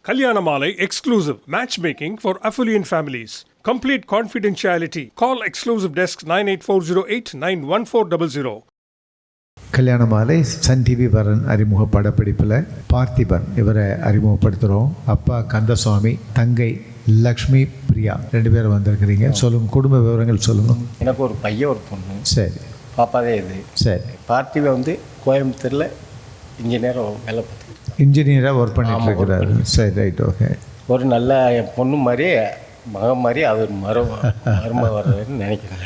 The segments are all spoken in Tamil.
Kalyanamala exclusive matchmaking for affluent families. Complete confidentiality. Call exclusive desk 98408 91400. Kalyanamalai Sun TV வரன் அறிமுக படப்பிடிப்பில் பார்த்திபன் இவரை அறிமுகப்படுத்துகிறோம். அப்பா கந்தசுவாமி, தங்கை லக்ஷ்மி பிரியா, 2 பேரும் வந்திருக்கிறீங்க. சொல்லுங்கள், குடும்ப விவரங்கள் சொல்லுங்கள். எனக்கு ஒரு பையன், ஒரு பொண்ணு. சரி, பாப்பாதே இது. சரி. பார்த்திபன் வந்து கோயம்புத்தூரில் இன்ஜினியராக வேலை பார்த்து இன்ஜினியராக ஒர்க் பண்ணிட்டு இருக்கிறாரு. சரி, ரைட், ஓகே. ஒரு நல்ல என் பொண்ணு மாதிரி மகன் மாதிரி அவர் மரும வர்றதுன்னு நினைக்கிறேன்.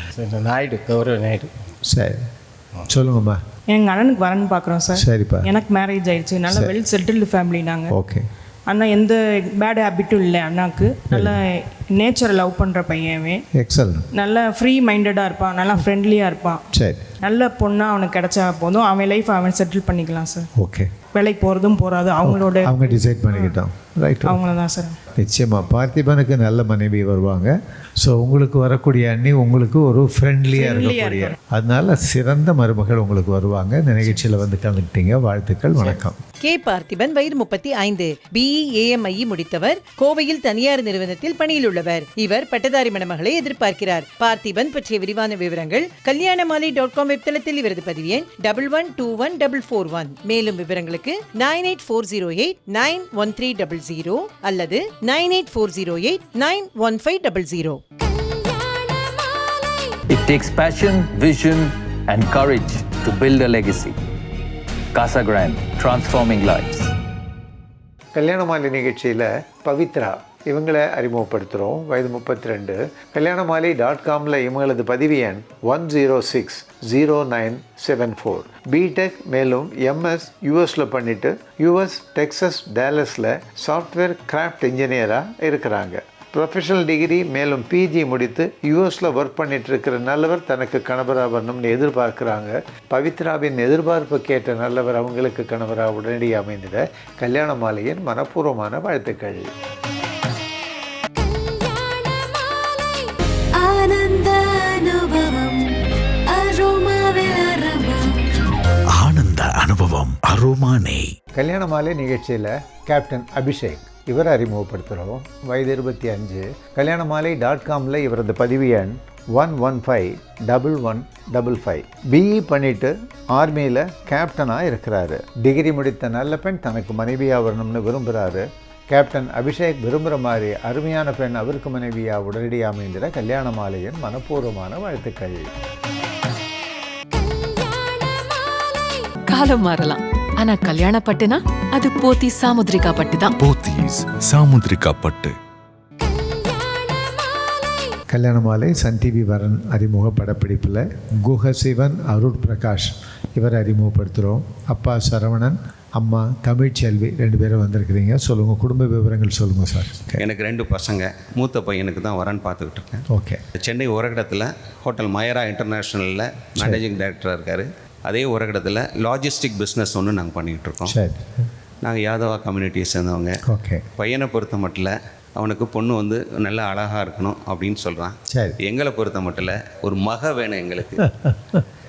நாயுடு, கௌரவ நாயுடு. சரி, சொல்லுங்கம்மா. எங்கள் அண்ணனுக்கு வரன்னு பார்க்குறோம் சார். சரிப்பா. எனக்கு மேரேஜ் ஆயிடுச்சு. நல்லா வெல் செட்டில்டு ஃபேமிலி நாங்கள். ஓகே. அண்ணா எந்த பேட் ஹேபிட்டும் இல்லை அண்ணாவுக்கு. நல்லா நேச்சரை லவ் பண்ணுற பையன். எக்ஸலன்ட். நல்லா ஃப்ரீ மைண்டடாக இருப்பான், நல்லா ஃப்ரெண்ட்லியாக இருப்பான். சரி. நல்ல பொண்ணாக அவனுக்கு கிடைச்சா போதும், அவன் லைஃப் அவன் செட்டில் பண்ணிக்கலாம் சார். ஓகே. வேலைக்கு போகிறதும் போகாது அவங்க டிசைட் பண்ணிக்கிட்டோம். ரைட், அவங்கள தான் சார். நிச்சயமாக பார்த்திபனுக்கு நல்ல மனைவி வருவாங்க. ஸோ உங்களுக்கு வரக்கூடிய அண்ணி உங்களுக்கு ஒரு ஃப்ரெண்ட்லியாக இருக்கக்கூடிய, அதனால சிறந்த மருமகள் உங்களுக்கு வருவாங்க. இந்த நிகழ்ச்சியில் வந்து கலந்துக்கிட்டீங்க, வாழ்த்துக்கள், வணக்கம். கே. பார்த்திபன், வயது 35, BE AMIE முடித்தவர், கோவையில் தனியார் நிறுவனத்தில் பணியில் உள்ளவர். இவர் பட்டதாரி மணமகளை எதிர்பார்க்கிறார். பார்த்திபன் பற்றிய விரிவான விவரங்கள் kalyanamali.com வெப்தளத்தில் இவரது பதிவு எண் 11214441. மேலும் விவரங்களுக்கு 9840891300 அல்லது 9840891500. It takes passion, vision and courage to build a legacy. Casa Grande, transforming lives. Kalyanamalai நிகழ்ச்சியில் பவித்ரா இவங்களை அறிமுகப்படுத்துகிறோம். வயது 32. kalyanamali.comல இவங்களது பதிவு எண் 1060974. பிடெக் மேலும் MS யூஎஸில் பண்ணிவிட்டு US டெக்ஸஸ் டேலஸில் சாஃப்ட்வேர் கிராஃப்ட் இன்ஜினியராக இருக்கிறாங்க. ப்ரொஃபஷனல் டிகிரி மேலும் PG முடித்து யூஎஸில் ஒர்க் பண்ணிட்டு இருக்கிற நல்லவர் தனக்கு கணவராக வரணும்னு எதிர்பார்க்குறாங்க. பவித்ராவின் எதிர்பார்ப்பு கேட்ட நல்லவர் அவங்களுக்கு கணவராக உடனடியாக அமைந்திட கல்யாணமாலையின் மனப்பூர்வமான வாழ்த்துக்கள். ஆனந்த அனுபவம் அரோமானே. கல்யாணமாலை நிகழ்ச்சியில் கேப்டன் அபிஷேக் இவரை அறிமுகப்படுத்துகிறோம். வயது 25. kalyanamali.comல இவரது பதிவு எண் 1151155. BE பண்ணிட்டு ஆர்மியில் கேப்டனாக இருக்கிறாரு. டிகிரி முடித்த நல்ல பெண் தனக்கு மனைவியாக வரணும்னு விரும்புகிறாரு. கேப்டன் அபிஷேக் விரும்புகிற மாதிரி அருமையான பெண் அவருக்கு மனைவியாக உடனடியாக அமைந்திட கல்யாணமாலையின் மனப்பூர்வமான வாழ்த்துக்கள். காலம் மாறலாம், ஆனா கல்யாணப்பட்டுனா அது போத்தீஸ் சாமுத்ரிகா பட்டு தான். போத்தீஸ் சாமுத்ரிகா பட்டு. கல்யாணமாலை சன் டிவி வரன் அறிமுக படப்பிடிப்பில் குஹசிவன், அருள் பிரகாஷ் இவரை அறிமுகப்படுத்துகிறோம். அப்பா சரவணன், அம்மா தமிழ்ச்செல்வி, 2 பேரும் வந்திருக்கிறீங்க. சொல்லுங்கள், குடும்ப விவரங்கள் சொல்லுங்கள் சார். எனக்கு 2 பசங்க. மூத்த பையனுக்கு தான் வரன்னு பார்த்துக்கிட்டு இருக்கேன். ஓகே. சென்னை உரகடத்தில் ஹோட்டல் மயரா இன்டர்நேஷ்னலில் மேனேஜிங் டைரக்டராக இருக்கார். அதே உரகடத்தில் லாஜிஸ்டிக் பிஸ்னஸ் ஒன்று நாங்கள் பண்ணிகிட்டு இருக்கோம். சரி. நாங்கள் யாதவா கம்யூனிட்டியை சேர்ந்தவங்க. ஓகே. பையனை பொறுத்த மட்டும் அவனுக்கு பொண்ணு வந்து நல்லா அழகாக இருக்கணும் அப்படின்னு சொல்கிறான். சரி. எங்களை பொறுத்த மட்டும் ஒரு மக வேணும் எங்களுக்கு.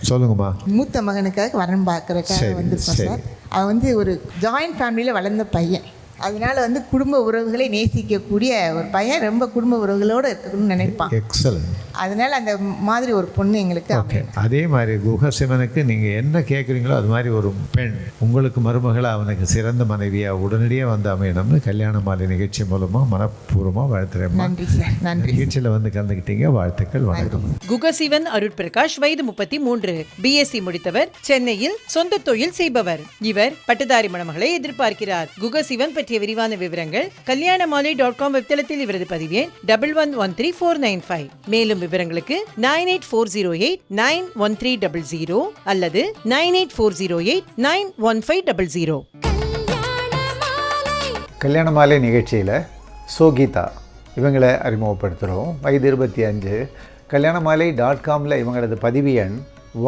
சொல்லுங்கம்மா. மூத்த மகனுக்காக வரன் பார்க்குறக்காக வந்திருக்கோம் சார். அவன் வந்து ஒரு ஜாயிண்ட் ஃபேமிலியில் வளர்ந்த பையன். அதனால் வந்து குடும்ப உறவுகளை நேசிக்கக்கூடிய ஒரு பையன், ரொம்ப குடும்ப உறவுகளோடு இருக்கணும்னு நினைப்பான். எக்ஸலன்ட். அதனால் அந்த மாதிரி ஒரு பொண்ணு எங்களுக்கு. ஓகே. அதே மாதிரி குஹசிவனுக்கு நீங்கள் என்ன கேட்குறீங்களோ அது மாதிரி ஒரு பெண் உங்களுக்கு மருமகளை அவனுக்கு சிறந்த மனைவியாக உடனடியாக வந்து அமையணும்னு கல்யாணமாலை நிகழ்ச்சி மூலமாக மனப்பூர்வமாக வாழ்த்துறேன். நன்றி சார். நன்றி. நிகழ்ச்சியில் வந்து கலந்துக்கிட்டீங்க, வாழ்த்துக்கள், வணக்கம். குகசிவன் அருட் பிரகாஷ், வயது 33, BSc முடித்தவர், சென்னையில் சொந்த தொழில் செய்பவர். இவர் பட்டதாரி மணமகளை எதிர்பார்க்கிறார். குகசிவன் பற்றிய விரிவான விவரங்கள் kalyanamali.com வெப்தளத்தில் இவரது பதிவு எண் 111345. மேலும் விவரங்களுக்கு 9840891300 அல்லது 9840891500. கல்யாணமாலை நிகழ்ச்சியில் சோகிதா இவங்களை அறிமுகப்படுத்துகிறோம். வயது 25. kalyanamali.comல இவங்களது பதிவு எண்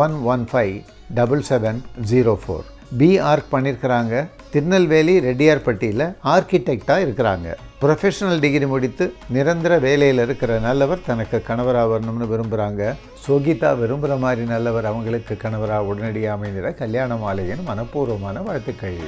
1157704. BArch பண்ணியிருக்கிறாங்க. திருநெல்வேலி ரெட்டியார்பட்டியில் ஆர்கிடெக்டாக இருக்கிறாங்க. ப்ரொஃபஷனல் டிகிரி முடித்து நிரந்தர வேலையில் இருக்கிற நல்லவர் தனக்கு கணவராக வரணும்னு விரும்புகிறாங்க. சோகிதா விரும்புகிற மாதிரி நல்லவர் அவங்களுக்கு கணவராக உடனடியாக அமைந்திட கல்யாணமாலையின் மனப்பூர்வமான வாழ்த்துக்கள்.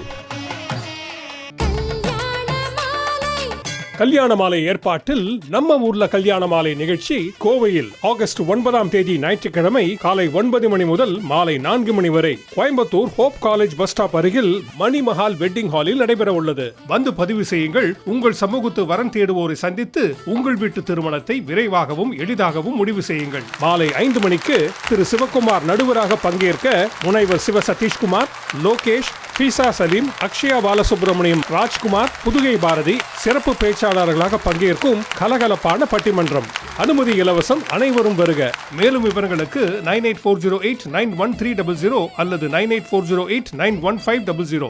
கல்யாண மாலை ஏற்பாட்டில் நம்ம ஊர்ல கல்யாண மாலை நிகழ்ச்சி கோவையில் ஆகஸ்ட் 9ஆம் தேதி ஞாயிற்றுக்கிழமை காலை 9 மணி முதல் மாலை 4 மணி வரை Coimbatore hope college bus stop அருகில் மணி மஹால் வெட்டிங் ஹாலில் நடைபெற உள்ளது. வந்து பதிவு செய்யுங்கள். உங்கள் சமூகத்து வரன் தேடுவோரை சந்தித்து உங்கள் வீட்டு திருமணத்தை விரைவாகவும் எளிதாகவும் முடிவு செய்யுங்கள். மாலை 5 மணிக்கு திரு சிவகுமார் நடுவராக பங்கேற்க முனைவர் சிவ சதீஷ்குமார், லோகேஷ், பீசா சலீம், அக்ஷயா பாலசுப்ரமணியம், ராஜ்குமார், புதுகை பாரதி சிறப்பு பேச்சாளர்களாக பங்கேற்கும் கலகலப்பான பட்டிமன்றம். அனுமதி இலவசம். அனைவரும் வருக. மேலும் விவரங்களுக்கு 9840891300 அல்லது 9840891500.